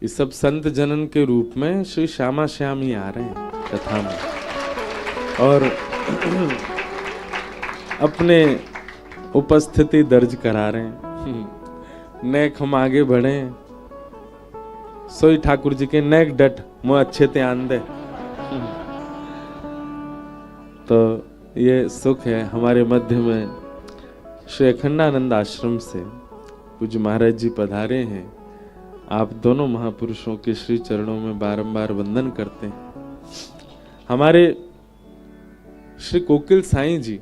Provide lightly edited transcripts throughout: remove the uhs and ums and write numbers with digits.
ये सब संत जनन के रूप में श्री श्यामा श्याम ही आ रहे हैं कथा में, और अपने उपस्थिति दर्ज करा रहे हैं। नेक हम आगे बढ़े, सोई ठाकुर जी के नेक डट मुँह अच्छे ते आन दे। तो ये सुख है हमारे मध्य में। श्री अखंडानंद आश्रम से पूज्य महाराज जी पधारे हैं। आप दोनों महापुरुषों के श्री चरणों में बारंबार वंदन करते हैं। हमारे श्री कोकिल साईं जी,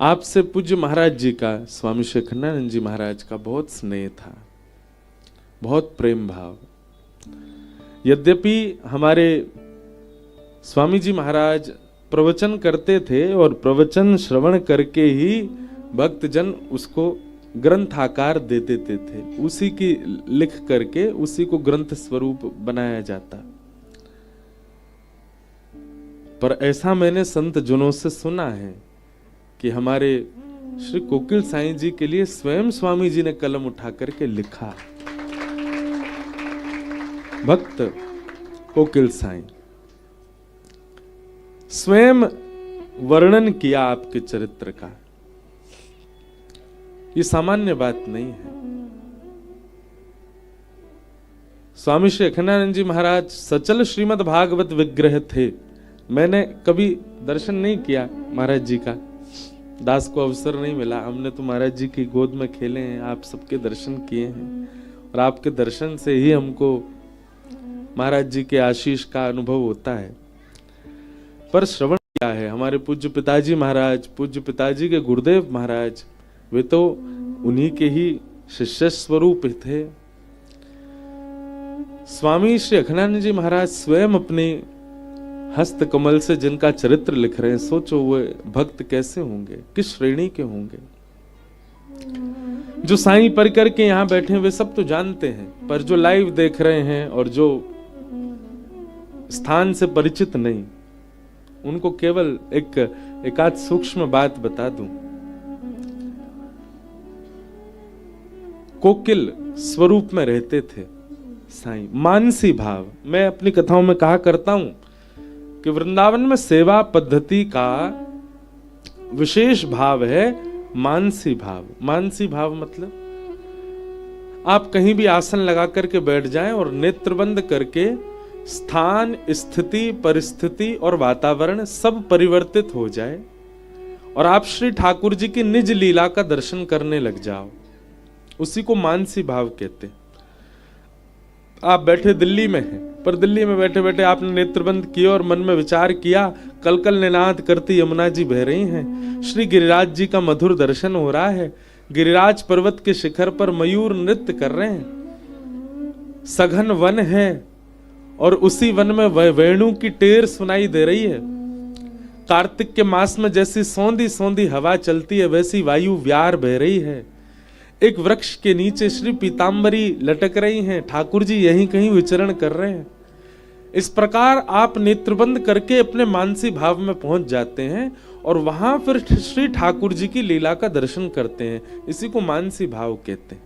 आपसे पूज्य महाराज जी का, स्वामी श्री अखंडानंद जी महाराज का बहुत स्नेह था, बहुत प्रेम भाव। यद्यपि हमारे स्वामी जी महाराज प्रवचन करते थे और प्रवचन श्रवण करके ही भक्तजन उसको ग्रंथाकार दे देते थे, उसी की लिख करके उसी को ग्रंथ स्वरूप बनाया जाता। पर ऐसा मैंने संत जनों से सुना है कि हमारे श्री कोकिल साईं जी के लिए स्वयं स्वामी जी ने कलम उठा करके लिखा। भक्त कोकिल साईं स्वयं वर्णन किया आपके चरित्र का। ये सामान्य बात नहीं है। स्वामी श्री अखंडानंद जी महाराज सचल श्रीमद् भागवत विग्रह थे। मैंने कभी दर्शन नहीं किया महाराज जी का, दास को अवसर नहीं मिला। हमने तो महाराज जी की गोद में खेले हैं, आप सबके दर्शन किए हैं, और आपके दर्शन से ही हमको महाराज जी के आशीष का अनुभव होता है। पर श्रवण किया है हमारे पूज्य पिताजी महाराज, पूज्य पिताजी के गुरुदेव महाराज, वे तो उन्हीं के ही शिष्य स्वरूप थे। स्वामी श्री अखंडानंद जी महाराज स्वयं अपने हस्त कमल से जिनका चरित्र लिख रहे हैं, सोचो वे भक्त कैसे होंगे, किस श्रेणी के होंगे। जो साईं परिकर के यहाँ बैठे हैं वे सब तो जानते हैं, पर जो लाइव देख रहे हैं और जो स्थान से परिचित नहीं, उनको केवल एक आध सूक्ष्म बात बता दूं। कोकिल स्वरूप में रहते थे साईं, मानसी भाव। मैं अपनी कथाओं में कहा करता हूं कि वृंदावन में सेवा पद्धति का विशेष भाव है मानसी भाव। मानसी भाव मतलब आप कहीं भी आसन लगा करके बैठ जाएं और नेत्र बंद करके स्थान, स्थिति, परिस्थिति और वातावरण सब परिवर्तित हो जाए और आप श्री ठाकुर जी की निज लीला का दर्शन करने लग जाओ, उसी को मानसी भाव कहते हैं। आप बैठे दिल्ली में हैं, पर दिल्ली में बैठे बैठे आपने नेत्र बंद किए और मन में विचार किया, कलकल निनाद करती यमुना जी बह रही हैं, श्री गिरिराज जी का मधुर दर्शन हो रहा है, गिरिराज पर्वत के शिखर पर मयूर नृत्य कर रहे हैं, सघन वन है और उसी वन में वेणु की टेर सुनाई दे रही है। कार्तिक के मास में जैसी सौंधी सौंधी हवा चलती है वैसी वायु व्यार बह रही है। एक वृक्ष के नीचे श्री पीतांबरी लटक रही हैं, ठाकुर जी यहीं कहीं विचरण कर रहे हैं। इस प्रकार आप नेत्रबंद करके अपने मानसी भाव में पहुंच जाते हैं और वहां फिर श्री ठाकुर जी की लीला का दर्शन करते हैं। इसी को मानसी भाव कहते हैं।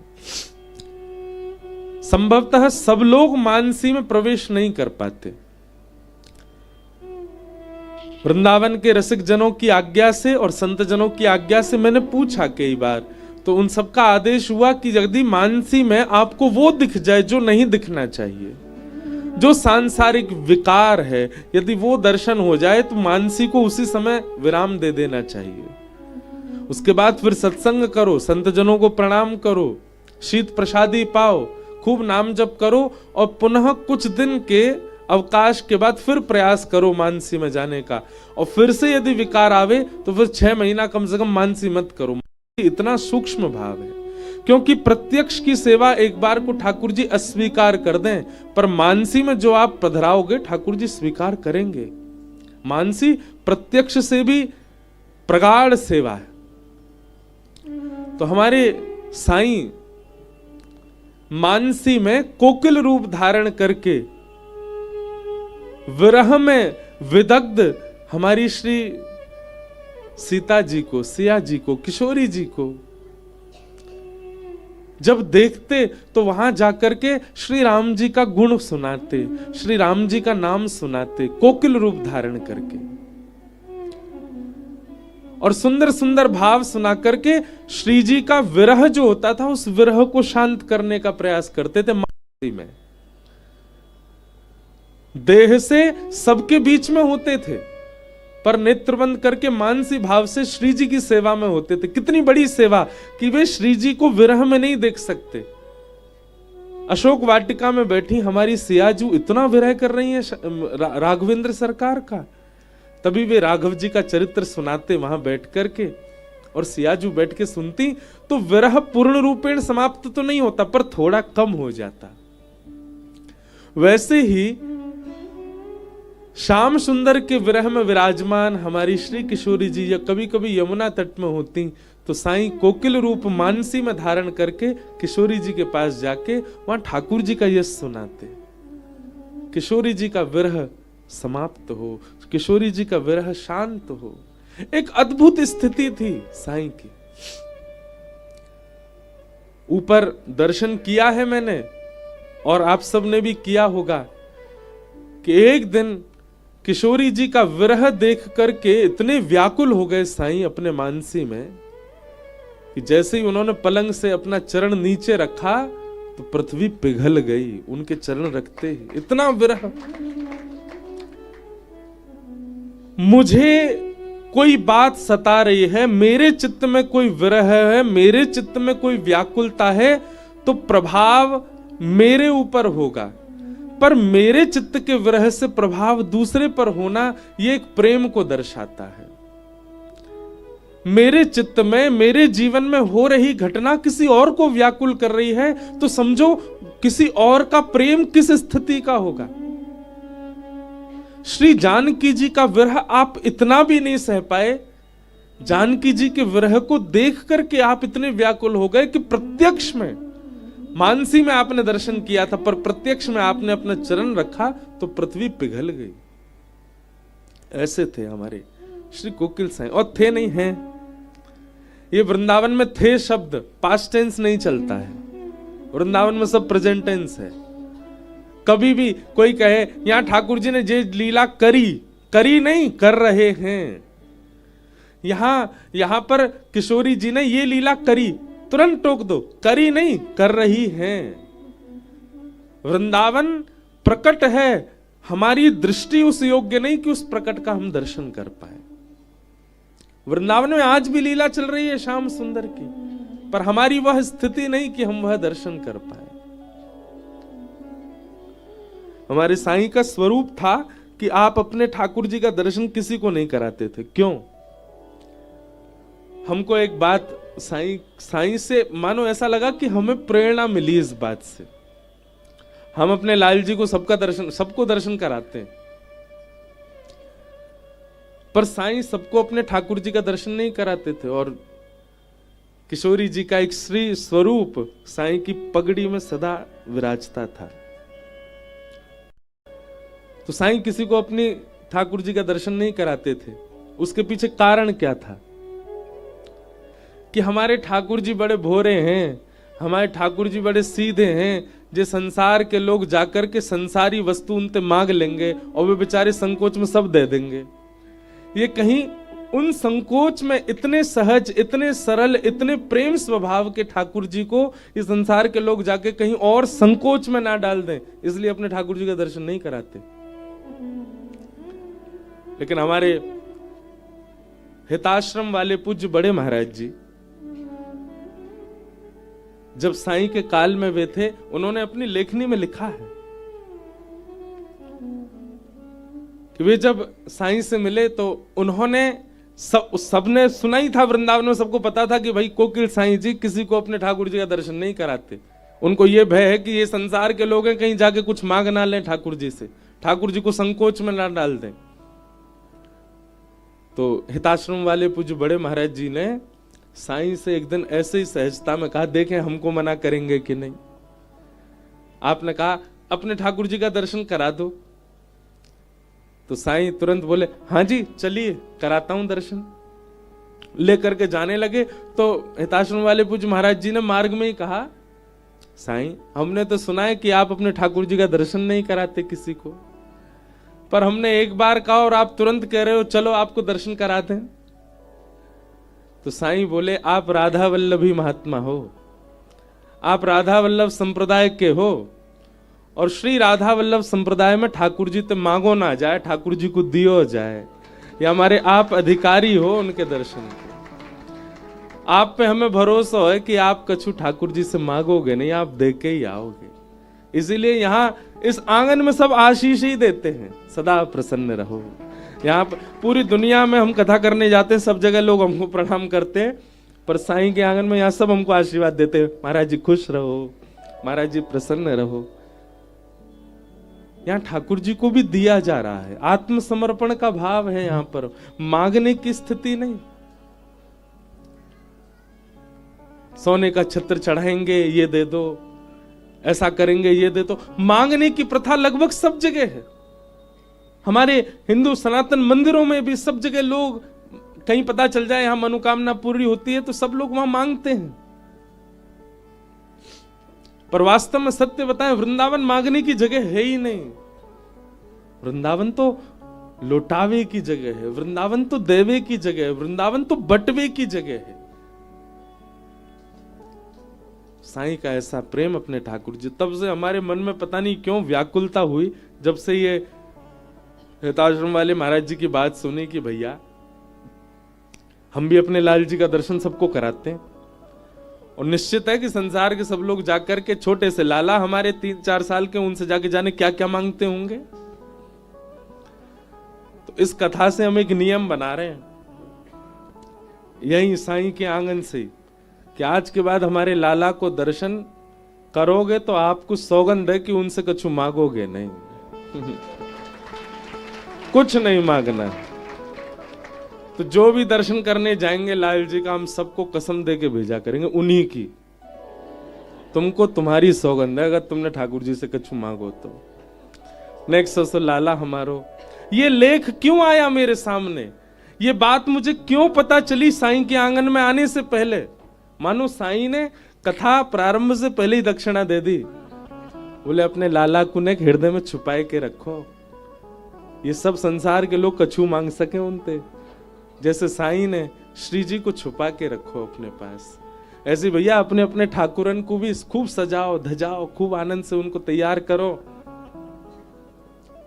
संभवतः सब लोग मानसी में प्रवेश नहीं कर पाते। वृंदावन के रसिक जनों की आज्ञा से और संत जनों की आज्ञा से मैंने पूछा कई बार, तो उन सबका आदेश हुआ कि यदि मानसी में आपको वो दिख जाए जो नहीं दिखना चाहिए, जो सांसारिक विकार है, यदि वो दर्शन हो जाए तो मानसी को उसी समय विराम दे देना चाहिए। उसके बाद फिर सत्संग करो, संत जनों को प्रणाम करो, शीत प्रसादी पाओ, खूब नाम जप करो और पुनः कुछ दिन के अवकाश के बाद फिर प्रयास करो मानसी में जाने का। और फिर से यदि विकार आवे तो फिर 6 महीना कम से कम मानसी मत करो। इतना सूक्ष्म भाव है, क्योंकि प्रत्यक्ष की सेवा एक बार को ठाकुर जी अस्वीकार कर दें, पर मानसी में जो आप पधराओगे ठाकुर जी स्वीकार करेंगे। मानसी प्रत्यक्ष से भी प्रगाढ़ सेवा है। तो हमारे साईं मानसी में कोकिल रूप धारण करके विरह में विदग्ध हमारी श्री सीता जी को, सिया जी को, किशोरी जी को जब देखते तो वहां जाकर के श्री राम जी का गुण सुनाते, श्री राम जी का नाम सुनाते, कोकिल रूप धारण करके, और सुंदर सुंदर भाव सुना करके श्री जी का विरह जो होता था उस विरह को शांत करने का प्रयास करते थे। मानसी में देह से सबके बीच में होते थे, पर नेत्र बंद करके मानसी भाव से श्री जी की सेवा में होते थे। कितनी बड़ी सेवा कि वे श्री जी को विरह में नहीं देख सकते। अशोक वाटिका में बैठी हमारी सियाजू इतना विरह कर रही है राघवेंद्र सरकार का, तभी वे राघव जी का चरित्र सुनाते वहां बैठ करके, और सियाजू बैठ के सुनती तो विरह पूर्ण रूपेण समाप्त तो नहीं होता, पर थोड़ा कम हो जाता। वैसे ही श्याम सुंदर के विरह में विराजमान हमारी श्री किशोरी जी या कभी कभी यमुना तट में होती तो साईं कोकिल रूप मानसी में धारण करके किशोरी जी के पास जाके वहां ठाकुर जी का यश सुनाते। किशोरी जी का विरह समाप्त हो, किशोरी जी का विरह शांत हो। एक अद्भुत स्थिति थी साईं की। ऊपर दर्शन किया है मैंने और आप सबने भी किया होगा कि एक दिन किशोरी जी का विरह देख करके इतने व्याकुल हो गए साईं अपने मानसी में कि जैसे ही उन्होंने पलंग से अपना चरण नीचे रखा तो पृथ्वी पिघल गई उनके चरण रखते ही। इतना विरह। मुझे कोई बात सता रही है, मेरे चित्त में कोई विरह है, मेरे चित्त में कोई व्याकुलता है, तो प्रभाव मेरे ऊपर होगा, पर मेरे चित्त के विरह से प्रभाव दूसरे पर होना यह एक प्रेम को दर्शाता है। मेरे चित्त में, मेरे जीवन में हो रही घटना किसी और को व्याकुल कर रही है तो समझो किसी और का प्रेम किस स्थिति का होगा। श्री जानकी जी का विरह आप इतना भी नहीं सह पाए, जानकी जी के विरह को देख करके आप इतने व्याकुल हो गए कि प्रत्यक्ष में, मानसी में आपने दर्शन किया था पर प्रत्यक्ष में आपने अपना चरण रखा तो पृथ्वी पिघल गई। ऐसे थे हमारे श्री कोकिल साईं। और थे नहीं हैं, ये वृंदावन में थे शब्द पास्ट टेंस नहीं चलता है, वृंदावन में सब प्रेजेंट टेंस है। कभी भी कोई कहे यहां ठाकुर जी ने जे लीला करी, करी नहीं कर रहे हैं। यहां पर किशोरी जी ने ये लीला करी, तुरंत टोक दो, करी नहीं कर रही हैं। वृंदावन प्रकट है, हमारी दृष्टि उस योग्य नहीं कि उस प्रकट का हम दर्शन कर पाए। वृंदावन में आज भी लीला चल रही है श्याम सुंदर की, पर हमारी वह स्थिति नहीं कि हम वह दर्शन कर पाए। हमारे साईं का स्वरूप था कि आप अपने ठाकुर जी का दर्शन किसी को नहीं कराते थे। क्यों? हमको एक बात साईं से मानो ऐसा लगा कि हमें प्रेरणा मिली इस बात से। हम अपने लाल जी को सबको दर्शन कराते हैं, पर साईं सबको अपने ठाकुर जी का दर्शन नहीं कराते थे। और किशोरी जी का एक श्री स्वरूप साईं की पगड़ी में सदा विराजता था। तो साईं किसी को अपनी ठाकुर जी का दर्शन नहीं कराते थे। उसके पीछे कारण क्या था कि हमारे ठाकुर जी बड़े भोरे हैं, हमारे ठाकुर जी बड़े सीधे हैं, जे संसार के लोग जाकर के संसारी वस्तु उनसे मांग लेंगे और वे बेचारे संकोच में सब दे देंगे। ये कहीं उन संकोच में इतने सहज, इतने सरल, इतने प्रेम स्वभाव के ठाकुर जी को इस संसार के लोग जाके कहीं और संकोच में ना डाल दें, इसलिए अपने ठाकुर जी का दर्शन नहीं कराते। लेकिन हमारे हिताश्रम वाले पूज्य बड़े महाराज जी जब साईं के काल में वे थे, उन्होंने अपनी लेखनी में लिखा है कि वे जब साईं से मिले तो उन्होंने सबने सुना ही था, वृंदावन में सबको पता था कि भाई कोकिल साईं जी किसी को अपने ठाकुर जी का दर्शन नहीं कराते। उनको ये भय है कि ये संसार के लोग हैं, कहीं जाके कुछ मांग ना लें ठाकुर जी से, ठाकुर जी को संकोच में ना डाल दें। तो हिताश्रम वाले पूज्य बड़े महाराज जी ने साईं से एक दिन ऐसे ही सहजता में कहा, देखें हमको मना करेंगे कि नहीं। आपने कहा अपने ठाकुर जी का दर्शन करा दो। तो साईं तुरंत बोले, हाँ जी चलिए कराता हूं दर्शन। लेकर के जाने लगे तो हिताश्रम वाले पूज्य महाराज जी ने मार्ग में ही कहा साईं, हमने तो सुना है कि आप अपने ठाकुर जी का दर्शन नहीं कराते किसी को, पर हमने एक बार कहा और आप तुरंत कह रहे हो चलो आपको दर्शन कराते हैं। तो साईं बोले, आप राधा वल्लभी महात्मा हो, आप राधा वल्लभ संप्रदाय के हो, और श्री राधा वल्लभ संप्रदाय में ठाकुर जी तो मांगो ना जाए, ठाकुर जी को दियो जाए, या हमारे आप अधिकारी हो उनके दर्शन के। आप पे हमें भरोसा है कि आप कछु ठाकुर जी से मांगोगे नहीं, आप दे के ही आओगे। इसीलिए यहाँ इस आंगन में सब आशीष ही देते हैं, सदा प्रसन्न रहो। यहाँ पूरी दुनिया में हम कथा करने जाते हैं, सब जगह लोग हमको प्रणाम करते हैं, पर साईं के आंगन में यहाँ सब हमको आशीर्वाद देते हैं, महाराज जी खुश रहो, महाराज जी प्रसन्न रहो। यहाँ ठाकुर जी को भी दिया जा रहा है, आत्मसमर्पण का भाव है यहाँ पर, मांगने की स्थिति नहीं। सोने का छत्र चढ़ाएंगे ये दे दो, ऐसा करेंगे ये दे दो, मांगने की प्रथा लगभग सब जगह है। हमारे हिंदू सनातन मंदिरों में भी सब जगह लोग, कहीं पता चल जाए यहां मनोकामना पूरी होती है तो सब लोग वहां मांगते हैं। पर वास्तव में सत्य बताएं, वृंदावन मांगने की जगह है ही नहीं। वृंदावन तो लौटावे की जगह है, वृंदावन तो देवे की जगह है, वृंदावन तो बटवे की जगह है। साईं का ऐसा प्रेम अपने ठाकुर जी, तब से हमारे मन में पता नहीं क्यों व्याकुलता हुई, जब से ये हिताश्रम वाले महाराज जी की बात सुनी कि भैया हम भी अपने लाल जी का दर्शन सबको कराते हैं, और निश्चित है कि संसार के सब लोग जाकर के, छोटे से लाला हमारे 3-4 साल के, उनसे जाके जाने क्या क्या मांगते होंगे। तो इस कथा से हम एक नियम बना रहे हैं, यही साईं के आंगन से, कि आज के बाद हमारे लाला को दर्शन करोगे तो आपको सौगंध है कि उनसे कुछ मांगोगे नहीं। कुछ नहीं मांगना। तो जो भी दर्शन करने जाएंगे लाल जी का, हम सबको कसम दे के भेजा करेंगे उन्हीं की, तुमको तुम्हारी सौगंध है अगर तुमने ठाकुर जी से कुछ मांगो तो। नेक्स्ट लाला हमारो, ये लेख क्यों आया मेरे सामने, ये बात मुझे क्यों पता चली साईं के आंगन में आने से पहले। मानो साईं ने कथा प्रारंभ से पहले ही दक्षिणा दे दी, बोले अपने लाला को ने हृदय में छुपाए के रखो, ये सब संसार के लोग कछु मांग सके उनते, जैसे साईं ने श्री जी को छुपा के रखो अपने पास, ऐसे भैया अपने अपने ठाकुरन को भी खूब सजाओ धजाओ, खूब आनंद से उनको तैयार करो,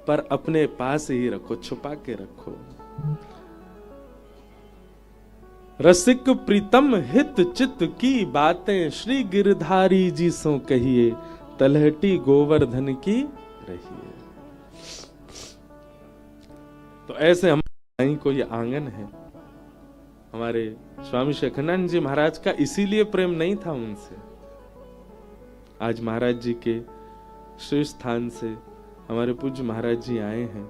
पर अपने पास ही रखो, छुपा के रखो। रसिक प्रीतम हित चित्त की बातें श्री गिरधारी जी सो कहिए, तलहटी गोवर्धन की रहिए। तो ऐसे हम साईं को ये आंगन है। हमारे स्वामी शेखनानंद जी महाराज का इसीलिए प्रेम नहीं था उनसे। आज महाराज जी के श्री स्थान से हमारे पूज्य महाराज जी आए हैं,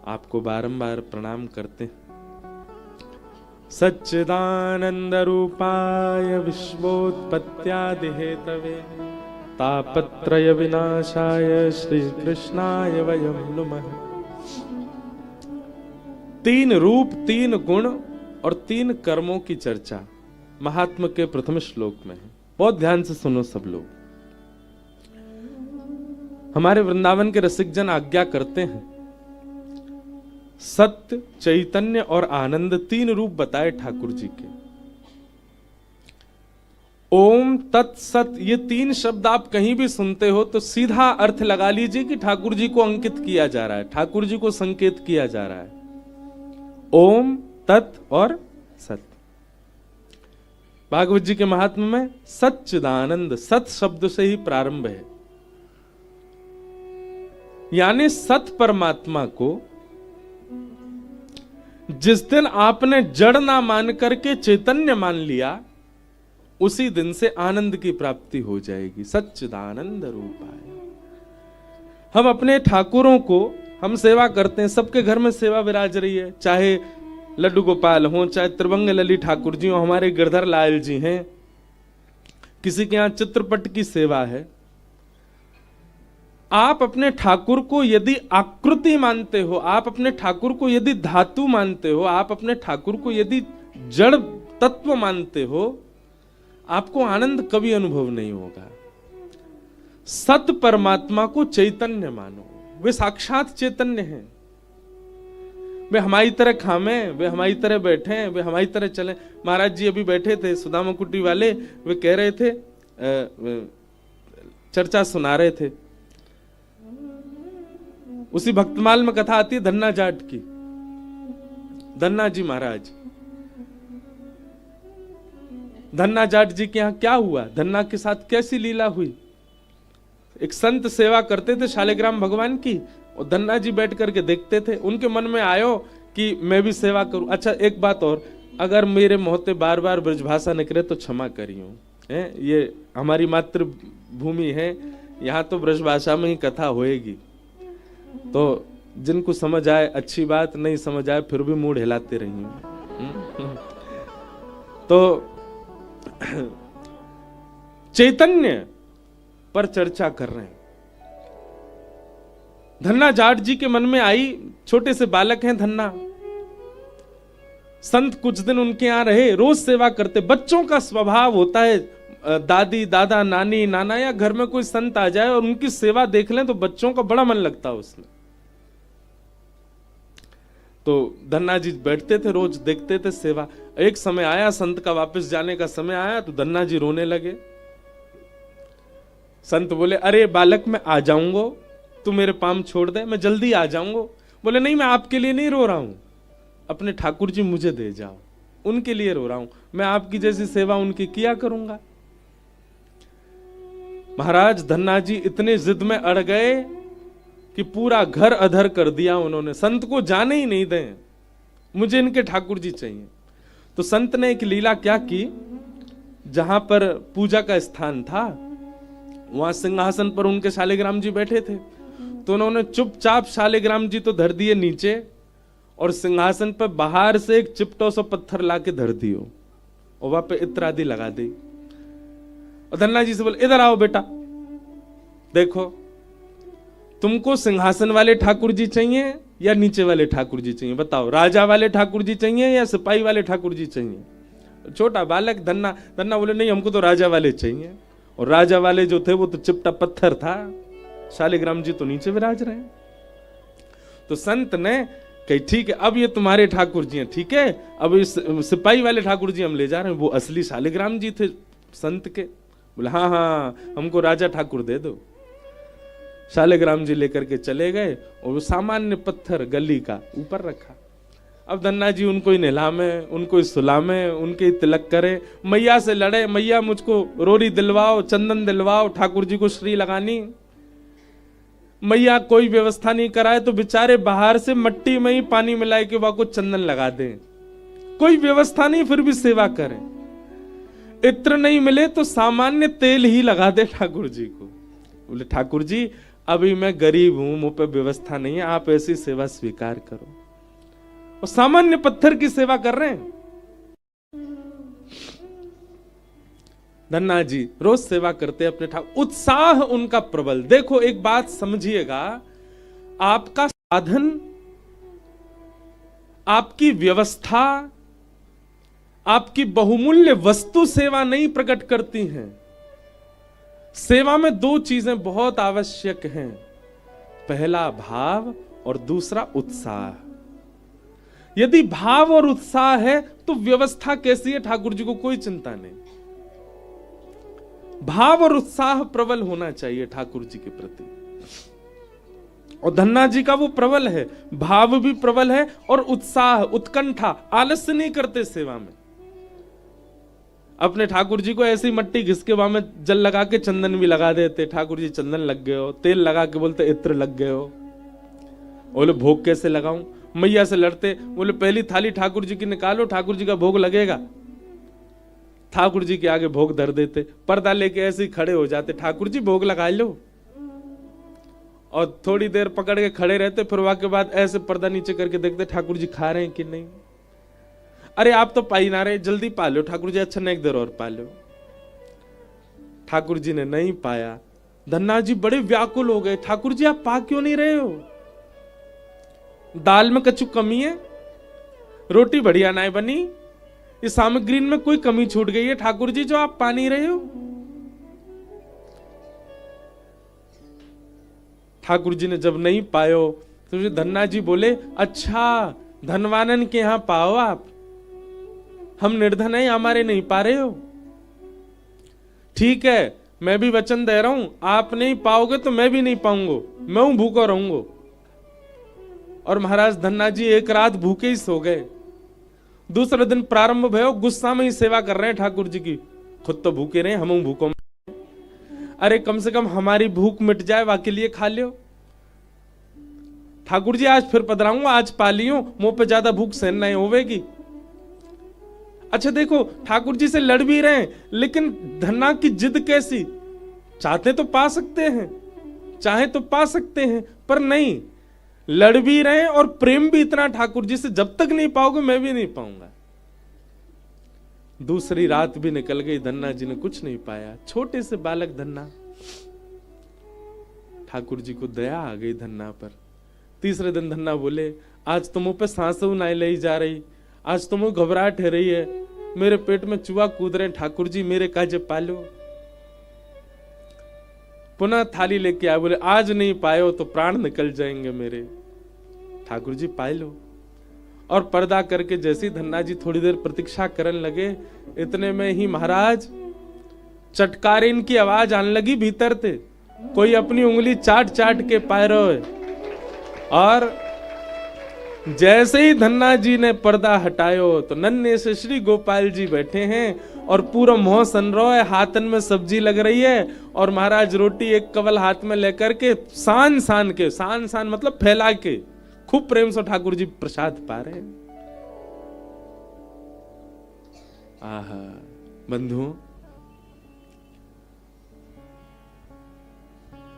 आपको बारंबार प्रणाम करते हैं। सच्चिदानंद रूपाय विश्वोत्पत्त्यादि हेतवे तापत्रय विनाशाय श्री कृष्णाय वयं नमः। 3 रूप, 3 गुण और 3 कर्मों की चर्चा महात्मा के प्रथम श्लोक में है। बहुत ध्यान से सुनो सब लोग। हमारे वृंदावन के रसिक जन आज्ञा करते हैं, सत्य, चैतन्य और आनंद 3 रूप बताए ठाकुर जी के। ओम तत्सत, ये 3 शब्द आप कहीं भी सुनते हो तो सीधा अर्थ लगा लीजिए कि ठाकुर जी को अंकित किया जा रहा है, ठाकुर जी को संकेत किया जा रहा है। ओम, तत् और सत। भागवत जी के महात्म्य में सच्चिदानंद, सत शब्द से ही प्रारंभ है, यानी सत परमात्मा को जिस दिन आपने जड़ ना मान करके चैतन्य मान लिया, उसी दिन से आनंद की प्राप्ति हो जाएगी। सच्चिदानंद रूपाय। हम अपने ठाकुरों को हम सेवा करते हैं, सबके घर में सेवा विराज रही है, चाहे लड्डू गोपाल हो, चाहे त्रिभंग लली ठाकुर जी हो, हमारे गिरधर लाल जी हैं, किसी के यहां चित्रपट की सेवा है। आप अपने ठाकुर को यदि आकृति मानते हो, आप अपने ठाकुर को यदि धातु मानते हो, आप अपने ठाकुर को यदि जड़ तत्व मानते हो, आपको आनंद कभी अनुभव नहीं होगा। सत परमात्मा को चैतन्य मानो, वे साक्षात चैतन्य हैं। वे हमारी तरह खामे, वे हमारी तरह बैठे, वे हमारी तरह चले। महाराज जी अभी बैठे थे सुदामा कुटी वाले, वे कह रहे थे, चर्चा सुना रहे थे। उसी भक्तमाल में कथा आती है धन्ना जाट की। धन्ना जी महाराज, धन्ना जाट जी के यहाँ क्या हुआ, धन्ना के साथ कैसी लीला हुई। एक संत सेवा करते थे शालिग्राम भगवान की, और धन्ना जी बैठ करके देखते थे। उनके मन में आयो कि मैं भी सेवा करूं। अच्छा एक बात और, अगर मेरे मुंह बार बार ब्रजभाषा निकले तो क्षमा करियो, ये हमारी मातृभूमि है, यहाँ तो ब्रजभाषा में ही कथा होएगी। तो जिनको समझ आए अच्छी बात, नहीं समझ आए फिर भी मूड हिलाते रहिए। तो चैतन्य पर चर्चा कर रहे हैं। धन्ना जाट जी के मन में आई, छोटे से बालक हैं धन्ना, संत कुछ दिन उनके यहां रहे, रोज सेवा करते। बच्चों का स्वभाव होता है, दादी दादा नानी नाना या घर में कोई संत आ जाए और उनकी सेवा देख लें तो बच्चों का बड़ा मन लगता है उसमें। तो धन्ना जी बैठते थे, रोज देखते थे सेवा। एक समय आया, संत का वापस जाने का समय आया, तो धन्ना जी रोने लगे। संत बोले, अरे बालक मैं आ जाऊंगा, तू मेरे पाम छोड़ दे, मैं जल्दी आ जाऊंगा। बोले नहीं, मैं आपके लिए नहीं रो रहा हूं, अपने ठाकुर जी मुझे दे जाओ, उनके लिए रो रहा हूं। मैं आपकी जैसी सेवा उनकी किया करूंगा। महाराज धन्ना जी इतने जिद में अड़ गए कि पूरा घर अधर कर दिया उन्होंने, संत को जाने ही नहीं दें, मुझे इनके ठाकुर जी चाहिए। तो संत ने एक लीला क्या की, जहां पर पूजा का स्थान था वहां सिंहासन पर उनके शालिग्राम जी बैठे थे, तो उन्होंने चुपचाप शालिग्राम जी तो धर दिए नीचे, और सिंहासन पर बाहर से एक चिपटो सा पत्थर लाके धर दियो, और वहां पे इत्र आदि लगा दी। और धन्ना जी से बोले, इधर आओ बेटा, देखो तुमको सिंहासन वाले ठाकुर जी चाहिए या नीचे वाले ठाकुर जी चाहिए, बताओ, राजा वाले ठाकुर जी चाहिए या सिपाही वाले ठाकुर जी चाहिए। छोटा बालक धन्ना बोले, नहीं हमको तो राजा वाले चाहिए। और राजा वाले जो थे वो तो चिपटा पत्थर था, शालिग्राम जी तो नीचे विराज रहे। तो संत ने कही, ठीक है अब ये तुम्हारे ठाकुर जी हैं, ठीक है, अब इस सिपाही वाले ठाकुर जी हम ले जा रहे हैं। वो असली शालिग्राम जी थे संत के। बोले हाँ हाँ हमको राजा ठाकुर दे दो। शालिग्राम जी लेकर के चले गए, और वो सामान्य पत्थर गली का ऊपर रखा। अब धन्ना जी उनको ही नहलामे, उनको ही सुलामे, उनके ही तिलक करे, मैया से लड़े, मैया मुझको रोरी दिलवाओ, चंदन दिलवाओ, ठाकुर जी को श्री लगानी। मैया कोई व्यवस्था नहीं कराए तो बेचारे बाहर से मट्टी में ही पानी मिलाए के वहां को चंदन लगा दें, कोई व्यवस्था नहीं, फिर भी सेवा करें। इत्र नहीं मिले तो सामान्य तेल ही लगा दे ठाकुर जी को। बोले ठाकुर जी अभी मैं गरीब हूं, मुंह पे व्यवस्था नहीं है, आप ऐसी सेवा स्वीकार करो। और सामान्य पत्थर की सेवा कर रहे हैं। धन्ना जी रोज सेवा करते अपने ठाकुर, उत्साह उनका प्रबल। देखो एक बात समझिएगा, आपका साधन, आपकी व्यवस्था, आपकी बहुमूल्य वस्तु सेवा नहीं प्रकट करती हैं। सेवा में दो चीजें बहुत आवश्यक हैं, पहला भाव और दूसरा उत्साह। यदि भाव और उत्साह है तो व्यवस्था कैसी है ठाकुर जी को कोई चिंता नहीं। भाव और उत्साह प्रबल होना चाहिए ठाकुर जी के प्रति, और धन्ना जी का वो प्रबल है, भाव भी प्रबल है और उत्साह, उत्कंठा, आलस्य नहीं करते सेवा में। अपने ठाकुर जी को ऐसी मट्टी घिस के वहां में जल लगा के चंदन भी लगा देते, ठाकुर जी चंदन लग गए हो, तेल लगा के बोलते इत्र लग गए हो। बोले भोग कैसे लगाऊं, मैया से लड़ते, बोले पहली थाली ठाकुर जी की निकालो, ठाकुर जी का भोग लगेगा। ठाकुर जी के आगे भोग धर देते, पर्दा लेके ऐसे ही खड़े हो जाते, ठाकुर जी भोग लगा लो, और थोड़ी देर पकड़ के खड़े रहते, फिर वहां के बाद ऐसे पर्दा नीचे करके देखते ठाकुर जी खा रहे हैं कि नहीं। अरे आप तो पाई ना रहे, जल्दी पा लो ठाकुर जी, अच्छा नहीं एक देर और पा लो। ठाकुर जी ने नहीं पाया, धन्ना जी बड़े व्याकुल हो गए, ठाकुर जी आप पा क्यों नहीं रहे हो, दाल में कछु कमी है, रोटी बढ़िया ना बनी, इस सामग्री में कोई कमी छूट गई है ठाकुर जी जो आप पा नहीं रहे हो। ठाकुर जी ने जब नहीं पायो तो धन्ना जी बोले, अच्छा धनवानन के यहां पाओ आप, हम निर्धन है, हमारे नहीं पा रहे हो। ठीक है, मैं भी वचन दे रहा हूं, आप नहीं पाओगे तो मैं भी नहीं पाऊंगा, मैं हूं भूखा रहूंगा। और महाराज धन्ना जी एक रात भूखे ही सो गए। दूसरे दिन प्रारंभ भयो, गुस्सा में ही सेवा कर रहे हैं ठाकुर जी की, खुद तो भूखे रहे, हम भूखों में, अरे कम से कम हमारी भूख मिट जाए, वाके लिए खा लियो। ठाकुर जी आज फिर पधराऊंगा, आज पा लियो, मुंह पे ज्यादा भूख सहन नहीं होवेगी। अच्छा देखो, ठाकुर जी से लड़ भी रहे हैं, लेकिन धन्ना की जिद कैसी, चाहते तो पा सकते हैं, चाहे तो पा सकते हैं, पर नहीं, लड़ भी रहे हैं और प्रेम भी इतना ठाकुर जी से, जब तक नहीं पाओगे मैं भी नहीं पाऊंगा। दूसरी रात भी निकल गई, धन्ना जी ने कुछ नहीं पाया। छोटे से बालक धन्ना, ठाकुर जी को दया आ गई धन्ना पर। तीसरे दिन धन्ना बोले, आज तो मुंह पे सांसों नहीं ले जा रही, आज तो मुझे घबराहट हो रही है, मेरे पेट में चूहा कूद रहे, ठाकुर जी मेरे काजे पालो। पुनः थाली लेके आए, बोले आज नहीं पायो तो प्राण निकल जाएंगे मेरे। ठाकुर जी पाए लो। और पर्दा करके जैसे ही धन्ना जी थोड़ी देर प्रतीक्षा करने लगे, इतने में ही महाराज चटकारिन की आवाज आने लगी भीतर से, कोई अपनी उंगली चाट चाट के पाए रहे। और जैसे ही धन्ना जी ने पर्दा हटायो तो नन्हे से श्री गोपाल जी बैठे हैं और पूरा मोह सन रहा है, हाथन में सब्जी लग रही है और महाराज रोटी एक कवल हाथ में लेकर के सान सान मतलब फैला के खूब प्रेम से ठाकुर जी प्रसाद पा रहे हैं। आहा बंधुओं,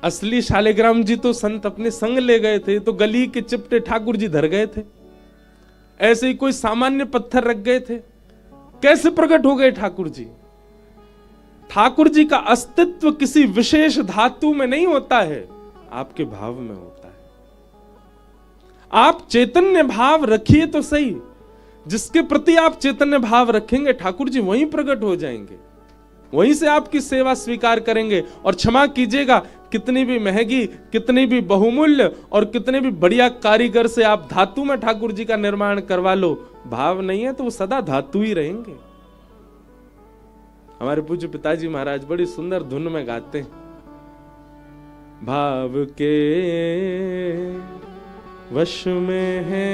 असली शालिग्राम जी तो संत अपने संग ले गए थे, तो गली के चिपटे ठाकुर जी धर गए थे। ऐसे ही कोई सामान्य पत्थर रख गए थे, कैसे प्रकट हो गए ठाकुर जी? ठाकुर जी का अस्तित्व किसी विशेष धातु में नहीं होता है, आपके भाव में होता है। आप चैतन्य भाव रखिए तो सही, जिसके प्रति आप चैतन्य भाव रखेंगे ठाकुर जी वहीं प्रकट हो जाएंगे, वहीं से आपकी सेवा स्वीकार करेंगे। और क्षमा कीजिएगा, कितनी भी महंगी, कितनी भी बहुमूल्य और कितने भी बढ़िया कारीगर से आप धातु में ठाकुर जी का निर्माण करवा लो, भाव नहीं है तो वो सदा धातु ही रहेंगे। हमारे पूज्य पिताजी महाराज बड़ी सुंदर धुन में गाते हैं, भाव के वश में है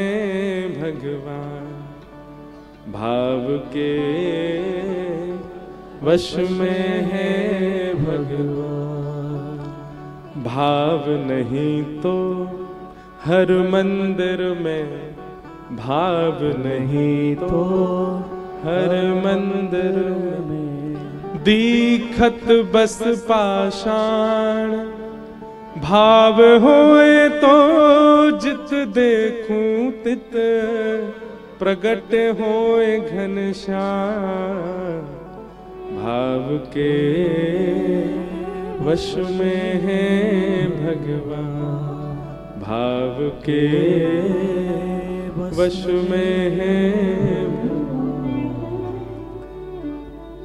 भगवान, भाव के वश में है भगवान, भाव नहीं तो हर मंदिर में, भाव नहीं तो हर मंदिर में, दीखत बस पाषाण, भाव होए तो जित देखूं तित, प्रगट होए घनश्याम, भाव के वश में है भगवान, भाव के वश में है।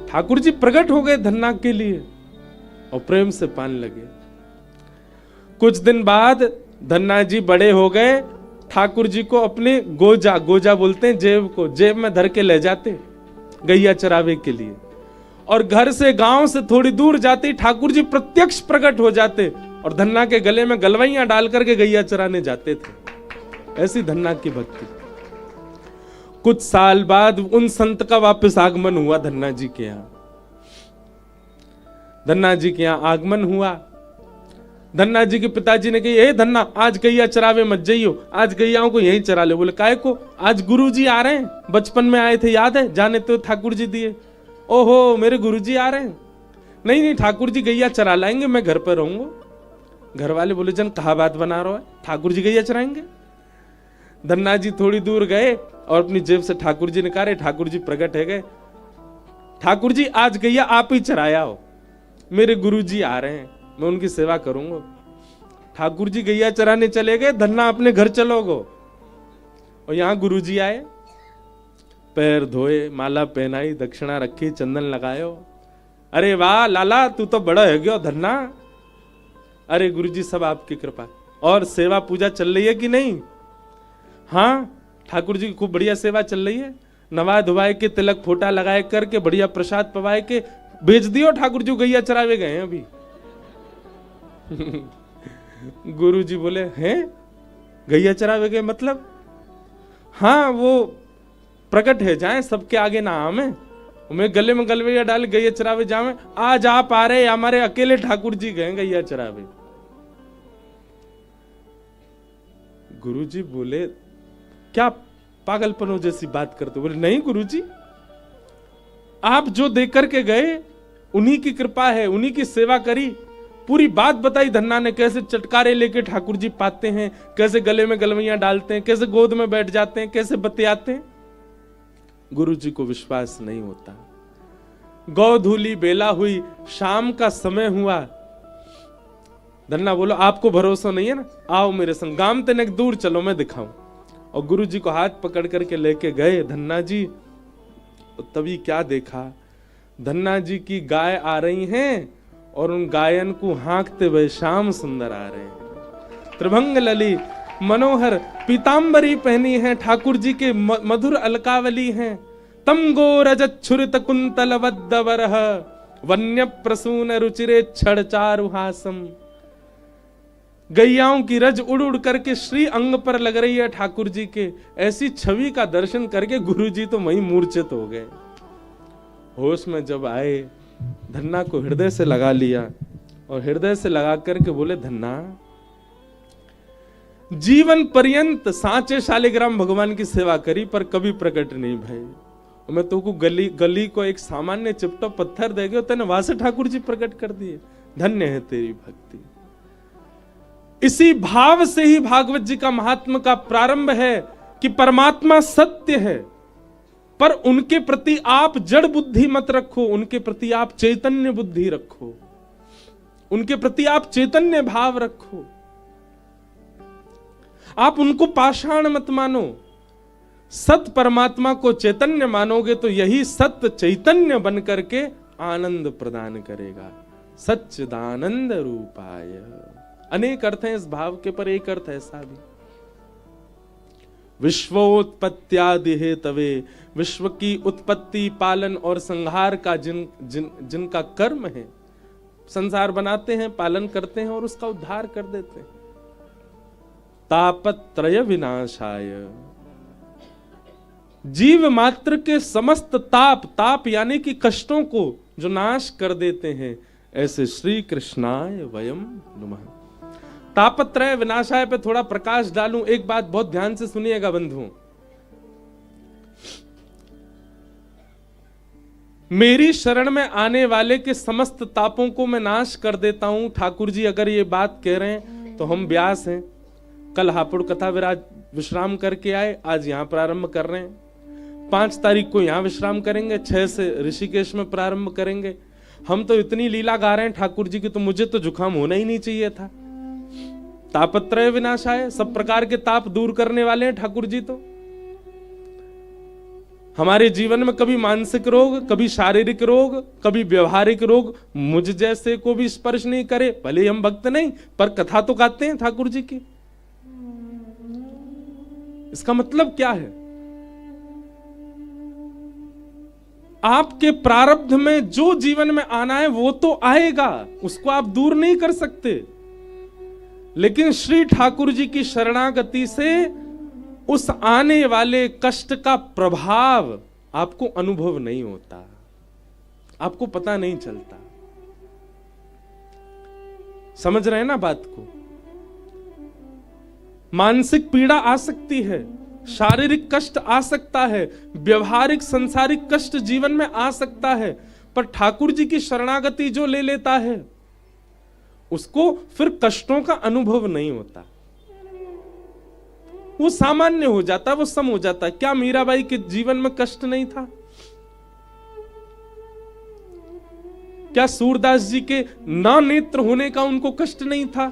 ठाकुर जी प्रकट हो गए धन्ना के लिए और प्रेम से पाने लगे। कुछ दिन बाद धन्ना जी बड़े हो गए, ठाकुर जी को अपने गोजा, गोजा बोलते हैं जेब को, जेब में धर के ले जाते गैया चरावे के लिए, और घर से गांव से थोड़ी दूर जाते ठाकुर जी प्रत्यक्ष प्रकट हो जाते और धन्ना के गले में गलवैयां डाल करके गैया चराने जाते थे। ऐसी धन्ना की भक्ति। कुछ साल बाद उन संत का वापस आगमन हुआ धन्ना जी के यहां। धन्ना जी के यहां आगमन हुआ। धन्ना जी के पिताजी ने कही, धन्ना आज गैया चरावे मत जाइयो, आज गैयाओं को यहीं चरा ले। बोले काहे को? आज गुरुजी आ रहे हैं, बचपन में आए थे याद है, जाने तो ठाकुर जी दिए। ओहो मेरे गुरुजी आ रहे हैं। नहीं नहीं ठाकुर जी गैया चरा लाएंगे, मैं घर पर रहूंगा। घर वाले बोले जन कहा बात बना रहा है, ठाकुर जी गैया चराएंगे। धन्ना जी थोड़ी दूर गए और अपनी जेब से ठाकुर जी निकाले, ठाकुर जी प्रकट है गए। ठाकुर जी आज गैया आप ही चराया हो, मेरे गुरुजी आ रहे हैं, मैं उनकी सेवा करूंगा। ठाकुर जी गैया चराने चले गए, धन्ना अपने घर चलोगो। और यहां गुरुजी आए, पैर धोए, माला पहनाई, दक्षिणा रखी, चंदन लगायो। अरे वाह लाला तू तो बड़ा है गयो धन्ना, अरे गुरुजी सब आपकी कृपा। और सेवा पूजा चल रही है कि नहीं? हाँ, ठाकुर जी की खूब बढ़िया सेवा चल रही है। नवाए धुवाए के, तिलक फोटा लगाए करके, बढ़िया प्रसाद पवाए के भेज दियो। ठाकुर जी गैया चरावे गए हैं अभी। गुरु जी बोले, हैं गैया चरावे गए मतलब? हाँ, वो प्रकट है, जाए सबके आगे ना आमे, मैं गले में गलवैया डाल गैया चरावे जावे। आज आप आ रहे, हमारे अकेले ठाकुर जी गए गैया चरावे। गुरु जी बोले, क्या पागलपनों जैसी बात करते? बोले, नहीं गुरु जी, आप जो देकर के गए उन्हीं की कृपा है, उन्हीं की सेवा करी। पूरी बात बताई धन्ना ने, कैसे चटकारे लेके ठाकुर जी पाते हैं, कैसे गले में गलवैयां डालते हैं, कैसे गोद में बैठ जाते हैं, कैसे बतियाते हैं। गुरु जी को विश्वास नहीं होता। गौधूली बेला हुई, शाम का समय हुआ। धन्ना बोलो, आपको भरोसा नहीं है ना, आओ मेरे संग, गांव तक दूर चलो, मैं दिखाऊं। और गुरु जी को हाथ पकड़ करके लेके गए धन्ना जी। तभी क्या देखा, धन्ना जी की गाय आ रही हैं और उन गायन को हाँकते हुए श्याम सुंदर आ रहे हैं। त्रिभंग लली मनोहर पीतांबरी पहनी है, ठाकुर जी के मधुर अलकावली हैं। तम गो रजत छुरित कुंतल वद्दवरह, वन्य प्रसून रुचिरे छड़ चारुहासम। गैयाओं की रज उड़ उड़ करके श्री अंग पर लग रही है ठाकुर जी के। ऐसी छवि का दर्शन करके गुरु जी तो वहीं मूर्छित हो गए। होश में जब आए, धन्ना को हृदय से लगा लिया और हृदय से लगा करके बोले, धन्ना जीवन पर्यंत सांचे शालिग्राम भगवान की सेवा करी पर कभी प्रकट नहीं भय। मैं तो को गली को एक सामान्य चिपटा पत्थर दे गयो, तेने वहां से ठाकुर जी प्रकट कर दिए। धन्य है तेरी भक्ति। इसी भाव से ही भागवत जी का महात्म का प्रारंभ है कि परमात्मा सत्य है, पर उनके प्रति आप जड़ बुद्धि मत रखो, उनके प्रति आप चैतन्य बुद्धि रखो, उनके प्रति आप चैतन्य भाव रखो। आप उनको पाषाण मत मानो, सत परमात्मा को चैतन्य मानोगे तो यही सत्य चैतन्य बन करके आनंद प्रदान करेगा। सच्चिदानंद रूपाय। अनेक अर्थ हैं इस भाव के, पर एक अर्थ ऐसा भी, विश्वोत्पत्त्यादि हेतवे, विश्व की उत्पत्ति, पालन और संहार का जिनका कर्म है, संसार बनाते हैं, पालन करते हैं और उसका उद्धार कर देते हैं। तापत्रय विनाशाय, जीव मात्र के समस्त ताप यानी कि कष्टों को जो नाश कर देते हैं, ऐसे श्री कृष्णाय वयम नमः। तापत्रय विनाशाय पे थोड़ा प्रकाश डालूं। एक बात बहुत ध्यान से सुनिएगा बंधुओं, मेरी शरण में आने वाले के समस्त तापों को मैं नाश कर देता हूं। ठाकुर जी अगर ये बात कह रहे हैं तो हम व्यास हैं, कल हापुड़ कथा विराज विश्राम करके आए, आज यहां प्रारंभ कर रहे हैं। 5 तारीख को यहां विश्राम करेंगे, 6 से ऋषिकेश में प्रारंभ करेंगे। हम तो इतनी लीला गा रहे हैं ठाकुर जी की, तो मुझे तो जुकाम होना ही नहीं चाहिए था। तापत्रय विनाशाय, सब प्रकार के ताप दूर करने वाले हैं ठाकुर जी। तो हमारे जीवन में कभी मानसिक रोग, कभी शारीरिक रोग, कभी व्यवहारिक रोग मुझ जैसे को भी स्पर्श नहीं करे। भले हम भक्त नहीं, पर कथा तो गाते हैं ठाकुर जी की। इसका मतलब क्या है? आपके प्रारब्ध में जो जीवन में आना है वो तो आएगा, उसको आप दूर नहीं कर सकते। लेकिन श्री ठाकुर जी की शरणागति से उस आने वाले कष्ट का प्रभाव आपको अनुभव नहीं होता, आपको पता नहीं चलता। समझ रहे हैं ना बात को? मानसिक पीड़ा आ सकती है, शारीरिक कष्ट आ सकता है, व्यवहारिक संसारिक कष्ट जीवन में आ सकता है, पर ठाकुर जी की शरणागति जो ले लेता है उसको फिर कष्टों का अनुभव नहीं होता, वो सामान्य हो जाता, वो सम हो जाता। क्या मीराबाई के जीवन में कष्ट नहीं था? क्या सूरदास जी के ना नेत्र होने का उनको कष्ट नहीं था?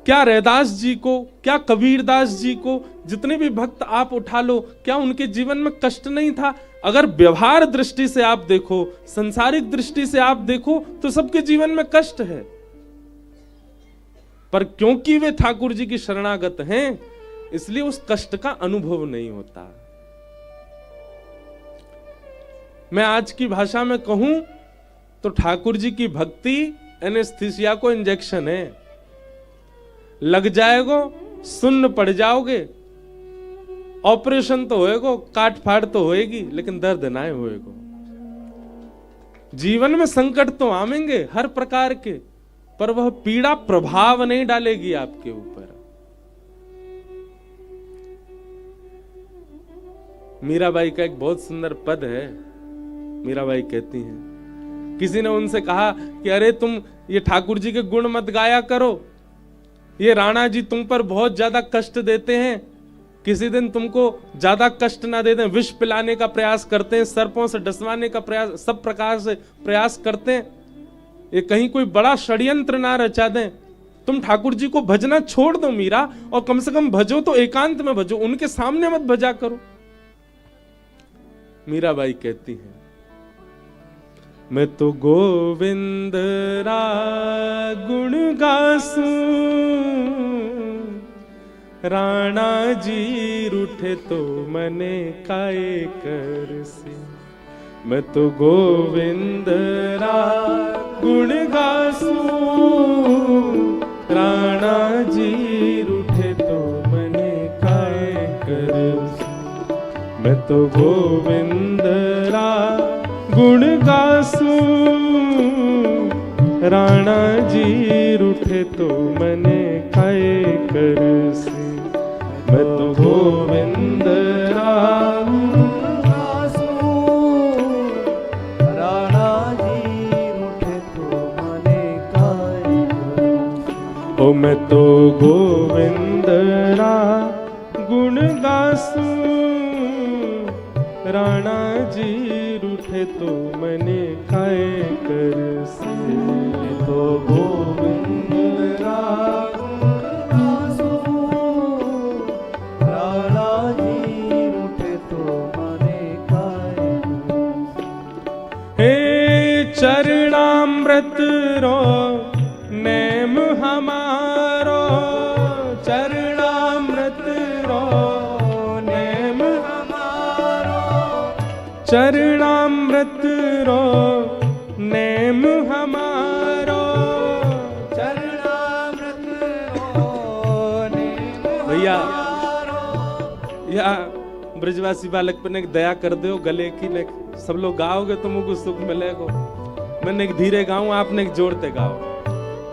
क्या रैदास जी को, क्या कबीरदास जी को, जितने भी भक्त आप उठा लो, क्या उनके जीवन में कष्ट नहीं था? अगर व्यवहार दृष्टि से आप देखो, संसारिक दृष्टि से आप देखो, तो सबके जीवन में कष्ट है। पर क्योंकि वे ठाकुर जी की शरणागत हैं इसलिए उस कष्ट का अनुभव नहीं होता। मैं आज की भाषा में कहूं तो ठाकुर जी की भक्ति एनेस्थीसिया को इंजेक्शन है। लग जाएगो, सुन्न पड़ जाओगे, ऑपरेशन तो होएगो, काट फाड़ तो होएगी, लेकिन दर्द ना होएगो। जीवन में संकट तो आवेंगे हर प्रकार के, पर वह पीड़ा प्रभाव नहीं डालेगी आपके ऊपर। मीराबाई का एक बहुत सुंदर पद है। मीराबाई कहती हैं, किसी ने उनसे कहा कि अरे तुम ये ठाकुर जी के गुण मत गाया करो, ये राणा जी तुम पर बहुत ज्यादा कष्ट देते हैं, किसी दिन तुमको ज्यादा कष्ट ना दे दें, विष पिलाने का प्रयास करते हैं, सर्पों से डसवाने का प्रयास, सब प्रकार से प्रयास करते हैं, ये कहीं कोई बड़ा षड्यंत्र ना रचा दें। तुम ठाकुर जी को भजना छोड़ दो मीरा, और कम से कम भजो तो एकांत में भजो, उनके सामने मत भजा करो। मीराबाई कहती है, मैं तो गोविंद रा गुण गासूं, राणा जी रूठे तो मने काए करसी। मैं तो गोविंद रा गुण गासूं, राणा जी रूठे तो मने काए करसी। मैं तो गोविंद रा गुण गासूं, राणा जी रूठे तो मने काए करसी। मैं तो गोविंद राम गासूं, राणा जी रूठे तो मने काए करसी। ओ मैं तो गोविंद रा गुण गासूं, राणा जी रूठे तो मने काए करसी। तो गोविंद रा गुण गासूं, राणा जी रूठे तो मने काए करसी। हे चरणामृत रो नेम हमारो, चरणामृत रो नेम हमारो, चरणामृत रो नेम हमारो, चरणामृत रो नेम। भैया या ब्रजवासी बालक पर एक दया कर दो, गले की ने सब लोग गाओगे तो मुझको सुख मिलेगा। मैंने एक धीरे गाऊं, आपने एक जोड़ते गाओ।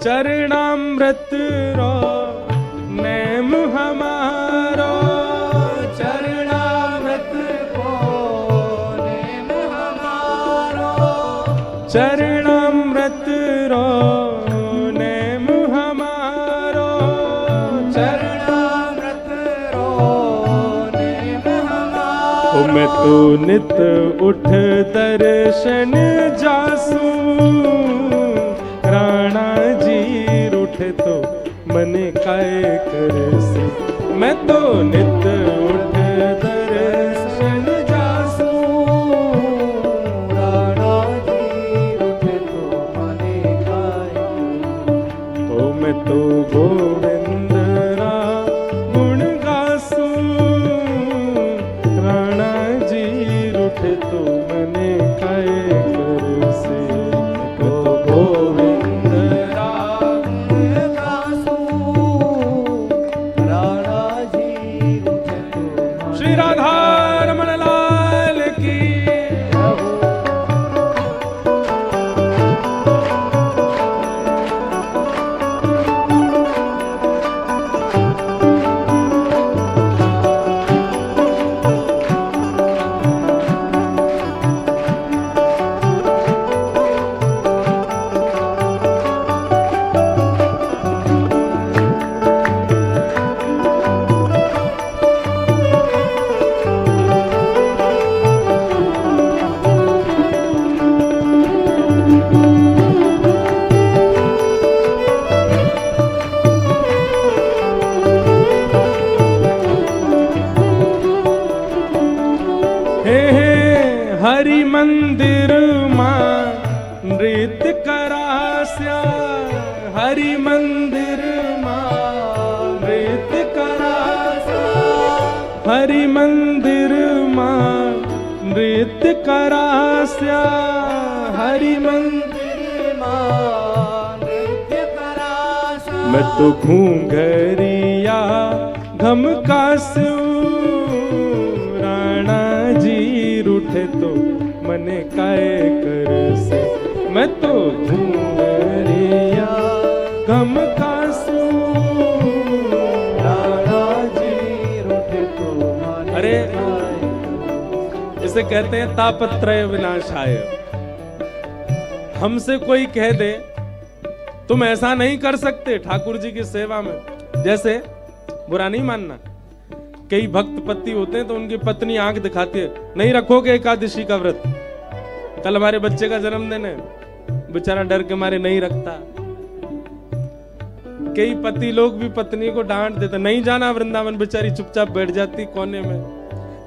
चरणामृत रो नेम हमारो, चरणामृत चरणामृत रो नेम हमारो, चरणामृत रो नेम हमारो। मैं तो नित उठ दर्शन जासूं, राणा जी रूठे तो मने काए करसी। मैं तो नित उठ दर्शन जासूं, राणा जी रूठे तो मने काए करसी। ओ मैं तो गोविंद रा गुण गासूं, राणा जी रूठे तो मने काए करसी। तो गोविंद रा गुण गासूं, राणा जी रूठे तो। श्री राधा रमण लाल की। हरि मंदिर मां नृत्य करास्या, हरि मंदिर मां नित्य करास्या हरि मंदिर नित्य करासा मैं तो घूंघरिया घम का राणा जी रूठे तो मने काय कर से मैं तो घूंघरिया घम का अरे इसे कहते हैं तापत्रय विनाशाय। हमसे कोई कह दे तुम ऐसा नहीं कर सकते ठाकुर जी की सेवा में, जैसे बुरा नहीं मानना, कई भक्त पति होते हैं तो उनकी पत्नी आंख दिखाती है, नहीं रखोगे एकादशी का व्रत, कल हमारे बच्चे का जन्मदिन है, बेचारा डर के मारे नहीं रखता। कई पति लोग भी पत्नी को डांट देते, नहीं जाना वृंदावन, बेचारी चुपचाप बैठ जाती कोने में।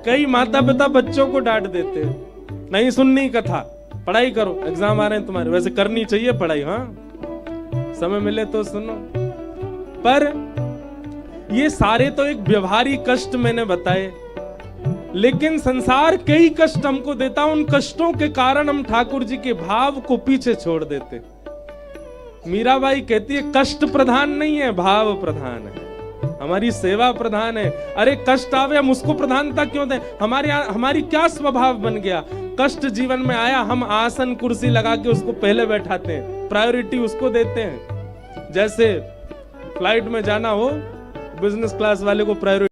कई माता पिता बच्चों को डांट देते, नहीं सुननी कथा, पढ़ाई करो, एग्जाम आ रहे हैं तुम्हारे, वैसे करनी चाहिए पढ़ाई, हाँ समय मिले तो सुनो। पर ये सारे तो एक व्यवहारिक कष्ट मैंने बताए, लेकिन संसार कई कष्ट हमको देता, उन कष्टों के कारण हम ठाकुर जी के भाव को पीछे छोड़ देते। मीराबाई कहती है कष्ट प्रधान नहीं है, भाव प्रधान है, हमारी सेवा प्रधान है। अरे कष्ट आवे हम उसको प्रधानता क्यों दें? हमारी क्या स्वभाव बन गया, कष्ट जीवन में आया हम आसन कुर्सी लगा के उसको पहले बैठाते हैं, प्रायोरिटी उसको देते हैं। जैसे फ्लाइट में जाना हो, बिजनेस क्लास वाले को प्रायोरिटी